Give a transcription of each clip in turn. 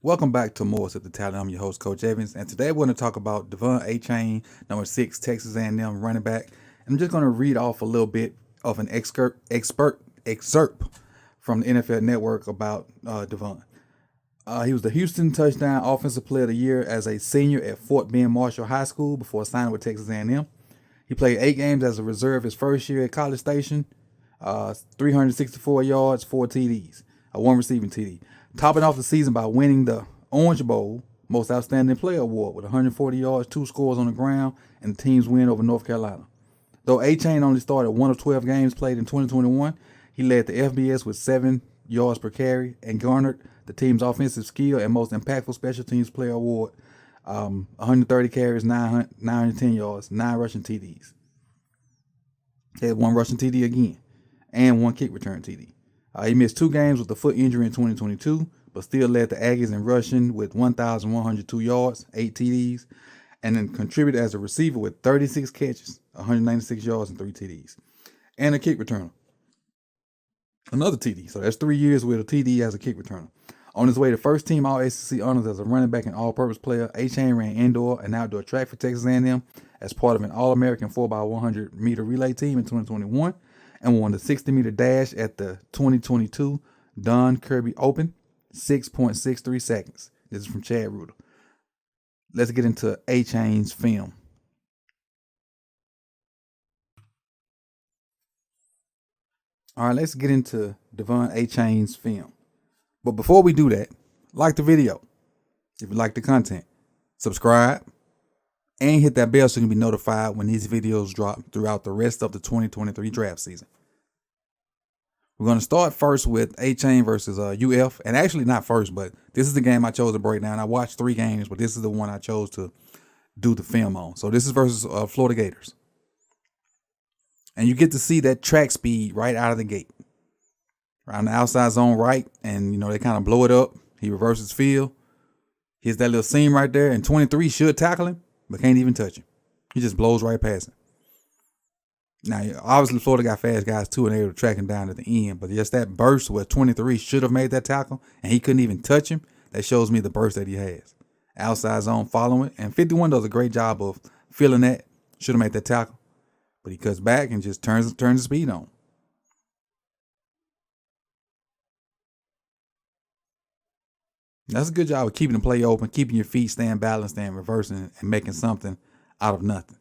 Welcome back to More at the Talent. I'm your host, Coach Evans, and today we're going to talk about Devon Achane, number 6, Texas A&M running back. I'm just going to read off a little bit of an excerpt from the NFL Network about Devon. He was the Houston Touchdown Offensive Player of the Year as a senior at Fort Bend Marshall High School before signing with Texas A&M. He played 8 games as a reserve his first year at College Station, 364 yards, 4 TDs, one receiving TD. Topping off the season by winning the Orange Bowl Most Outstanding Player Award with 140 yards, 2 scores on the ground, and the team's win over North Carolina. Though Achane only started 1 of 12 games played in 2021, he led the FBS with 7 yards per carry and garnered the team's offensive skill and most impactful special teams player award, 130 carries, 910 yards, 9 rushing TDs. He had 1 rushing TD again and 1 kick return TD. He missed 2 games with a foot injury in 2022, but still led the Aggies in rushing with 1,102 yards, 8 TDs, and then contributed as a receiver with 36 catches, 196 yards, and 3 TDs, and a kick returner. Another TD. So that's 3 years with a TD as a kick returner. On his way to first team All-SEC honors as a running back and all-purpose player, Achane ran indoor and outdoor track for Texas A&M as part of an All-American 4x100 meter relay team in 2021. And won the 60-meter dash at the 2022 Don Kirby Open, 6.63 seconds. This is from Chad Reuter. Let's get into Achane's film. All right, let's get into Devon Achane's film. But before we do that, like the video. If you like the content, subscribe and hit that bell so you can be notified when these videos drop throughout the rest of the 2023 draft season. We're going to start first with Achane versus UF. And actually not first, but this is the game I chose to break down. I watched 3 games, but this is the one I chose to do the film on. So this is versus Florida Gators. And you get to see that track speed right out of the gate. Around the outside zone right, and, they kind of blow it up. He reverses field. Here's that little seam right there, and 23 should tackle him, but can't even touch him. He just blows right past him. Now, obviously, Florida got fast guys, too, and they were tracking down at the end. But just that burst where 23 should have made that tackle, and he couldn't even touch him, that shows me the burst that he has. Outside zone following, and 51 does a great job of feeling that. Should have made that tackle. But he cuts back and just turns the speed on. That's a good job of keeping the play open, keeping your feet, staying balanced, and reversing and making something out of nothing.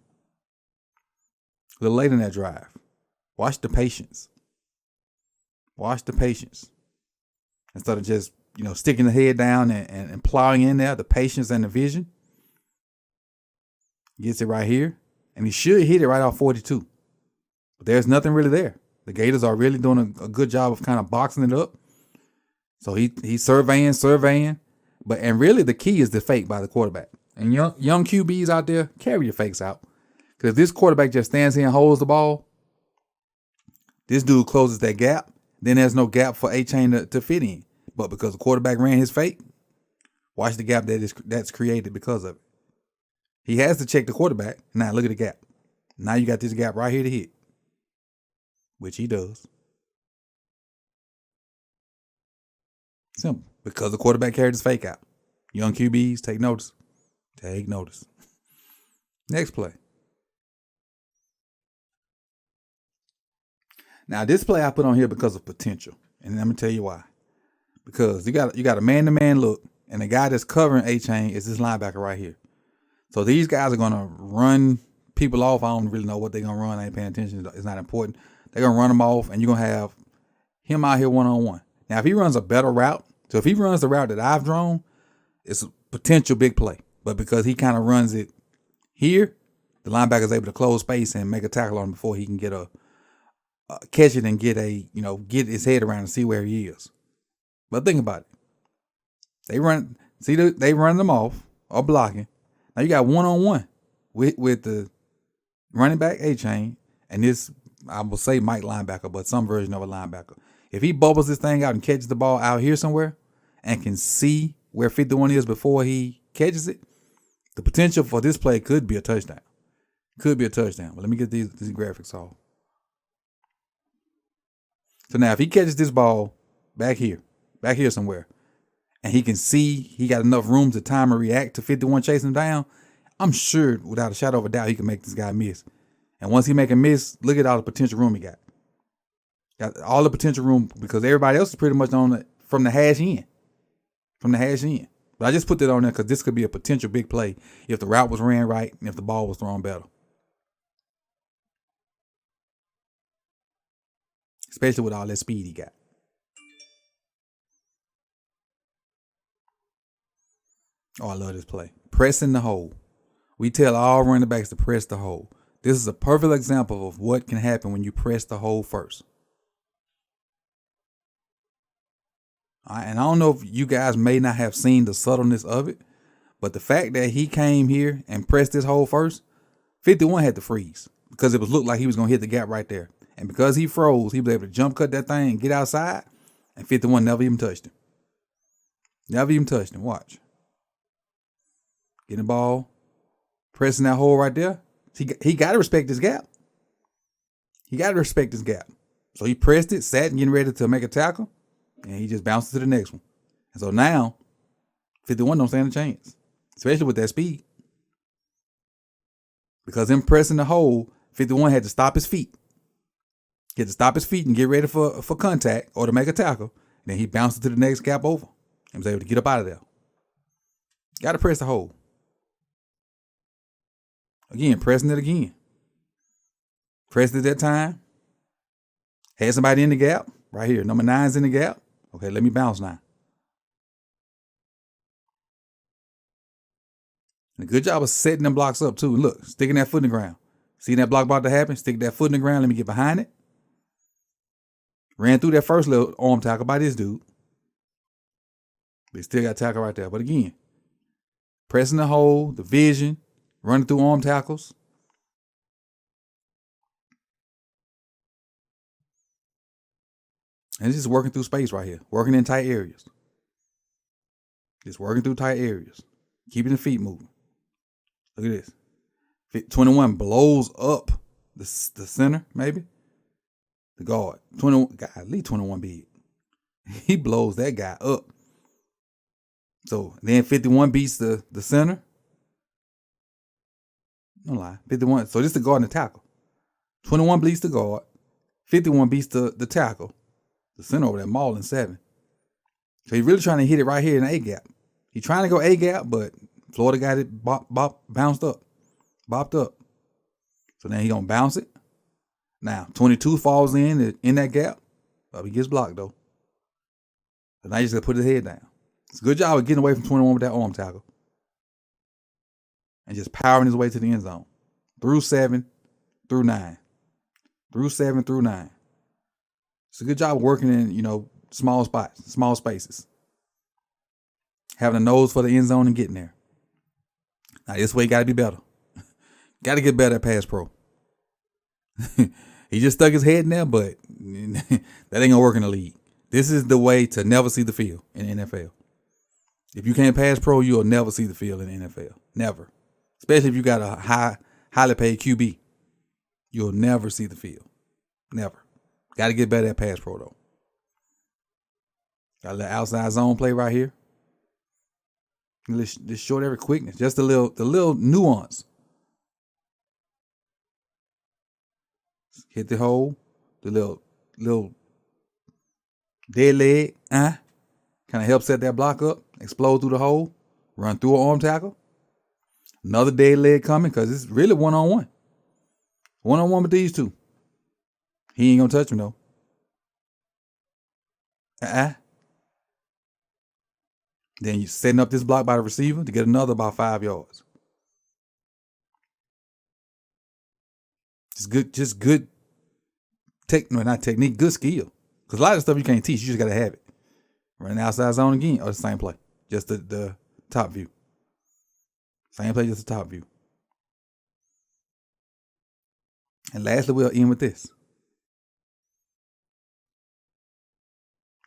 A little late in that drive. Watch the patience. Watch the patience. Instead of just, sticking the head down and plowing in there, the patience and the vision. Gets it right here. And he should hit it right off 42. But there's nothing really there. The Gators are really doing a good job of kind of boxing it up. So he's surveying. And really the key is the fake by the quarterback. And young QBs out there, carry your fakes out. Because if this quarterback just stands here and holds the ball, this dude closes that gap, then there's no gap for Achane to fit in. But because the quarterback ran his fake, watch the gap that's created because of it. He has to check the quarterback. Now look at the gap. Now you got this gap right here to hit, which he does. Simple. Because the quarterback carried his fake out. Young QBs, take notice. Take notice. Next play. Now, this play I put on here because of potential. And let me tell you why. Because you got a man-to-man look, and the guy that's covering Achane is this linebacker right here. So these guys are going to run people off. I don't really know what they're going to run. I ain't paying attention. It's not important. They're going to run them off, and you're going to have him out here one-on-one. Now, if he runs a better route, so if he runs the route that I've drawn, it's a potential big play. But because he kind of runs it here, the linebacker is able to close space and make a tackle on him before he can get catch it and get his head around and see where he is. But think about it. They run them off or blocking. Now you got one-on-one with the running back Achane and this, I will say Mike linebacker, but some version of a linebacker. If he bubbles this thing out and catches the ball out here somewhere and can see where 51 is before he catches it, the potential for this play could be a touchdown. But let me get these graphics off. So now if he catches this ball back here somewhere, and he can see he got enough room to time and react to 51 chasing him down, I'm sure without a shadow of a doubt he can make this guy miss. And once he make a miss, look at all the potential room he got. Got all the potential room because everybody else is pretty much on it from the hash in. From the hash in. But I just put that on there because this could be a potential big play if the route was ran right and if the ball was thrown better. Especially with all that speed he got. Oh, I love this play. Pressing the hole. We tell all running backs to press the hole. This is a perfect example of what can happen when you press the hole first. All right, and I don't know if you guys may not have seen the subtleness of it, but the fact that he came here and pressed this hole first, 51 had to freeze because it was looked like he was going to hit the gap right there. And because he froze, he was able to jump cut that thing and get outside, and 51 never even touched him. Never even touched him. Watch. Getting the ball, pressing that hole right there. He got to respect this gap. He got to respect this gap. So he pressed it, sat and getting ready to make a tackle, and he just bounced to the next one. And so now, 51 don't stand a chance, especially with that speed. Because him pressing the hole, 51 had to stop his feet. He had to stop his feet and get ready for contact or to make a tackle. And then he bounced to the next gap over and was able to get up out of there. Got to press the hole. Again, pressing it again. Pressed it that time. Had somebody in the gap. Right here. Number 9's in the gap. Okay, let me bounce now. And a good job of setting them blocks up too. Look, sticking that foot in the ground. See that block about to happen? Stick that foot in the ground. Let me get behind it. Ran through that first little arm tackle by this dude. They still got tackle right there. But again, pressing the hole, the vision, running through arm tackles. And it's just working through space right here. Working in tight areas. Just working through tight areas. Keeping the feet moving. Look at this. 21 blows up the center, maybe. The guard. 21, God, leave 21 big. He blows that guy up. So then 51 beats the center. No lie. 51. So this is the guard and the tackle. 21 beats the guard. 51 beats the tackle. The center over there mauling 7. So he's really trying to hit it right here in the A gap. He's trying to go A gap, but Florida got it bounced up. Bopped up. So now he's going to bounce it. Now, 22 falls in that gap. He gets blocked, though. So now he's just going to put his head down. It's a good job of getting away from 21 with that arm tackle. And just powering his way to the end zone. Through 7, through 9. Through 7, through 9. It's a good job of working in, small spots, small spaces. Having a nose for the end zone and getting there. Now, this way, you got to be better. Got to get better at pass pro. He just stuck his head in there, but that ain't going to work in the league. This is the way to never see the field in the NFL. If you can't pass pro, you'll never see the field in the NFL. Never. Especially if you got a highly paid QB. You'll never see the field. Never. Got to get better at pass pro, though. Got a little outside zone play right here. This short area quickness. Just the little nuance. Hit the hole. The little dead leg. Kind of help set that block up. Explode through the hole. Run through an arm tackle. Another dead leg coming because it's really one-on-one. One-on-one with these two. He ain't going to touch him, though. Then you setting up this block by the receiver to get another about 5 yards. Just good not technique, good skill. Because a lot of stuff you can't teach, you just got to have it. Running outside zone again, or the same play. Just the top view. Same play, just the top view. And lastly, we'll end with this.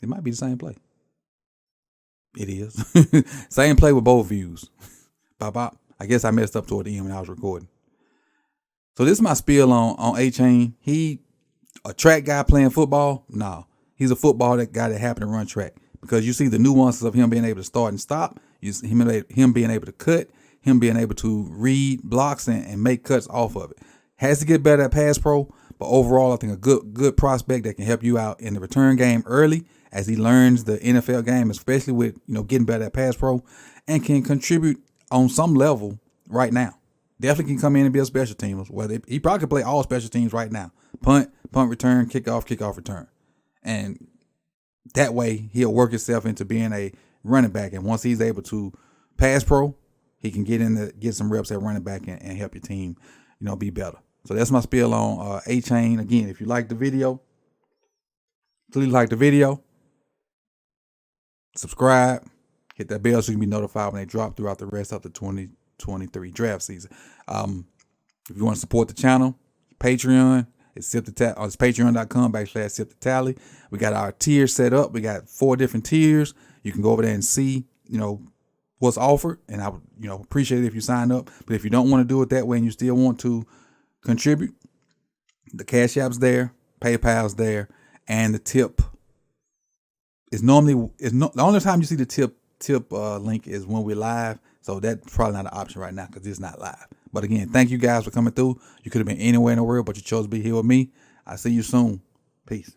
It might be the same play. It is. Same play with both views. Bop. I guess I messed up toward the end when I was recording. So this is my spiel on Achane. He a track guy playing football? No. He's a football guy that happened to run track. because you see the nuances of him being able to start and stop, him being able to cut, him being able to read blocks and make cuts off of it. Has to get better at pass pro, but overall, I think a good prospect that can help you out in the return game early as he learns the NFL game, especially with getting better at pass pro, and can contribute on some level right now. Definitely can come in and be a special teamer. Whether he probably could play all special teams right now: punt return, kickoff return, and that way he'll work himself into being a running back. And once he's able to pass pro, he can get some reps at running back and help your team, be better. So that's my spiel on Achane. Again, if you like the video, please like the video, subscribe, hit that bell so you can be notified when they drop throughout the rest of the 2023 draft season. If you want to support the channel, Patreon, it's patreon.com/SipTheTally. We got our tiers set up. We got 4 different tiers. You can go over there and see, what's offered, and I would, appreciate it if you sign up. But if you don't want to do it that way and you still want to contribute, the Cash App's there, PayPal's there, and the tip is the only time you see the tip link is when we're live. So that's probably not an option right now because it's not live. But again, thank you guys for coming through. You could have been anywhere in the world, but you chose to be here with me. I'll see you soon. Peace.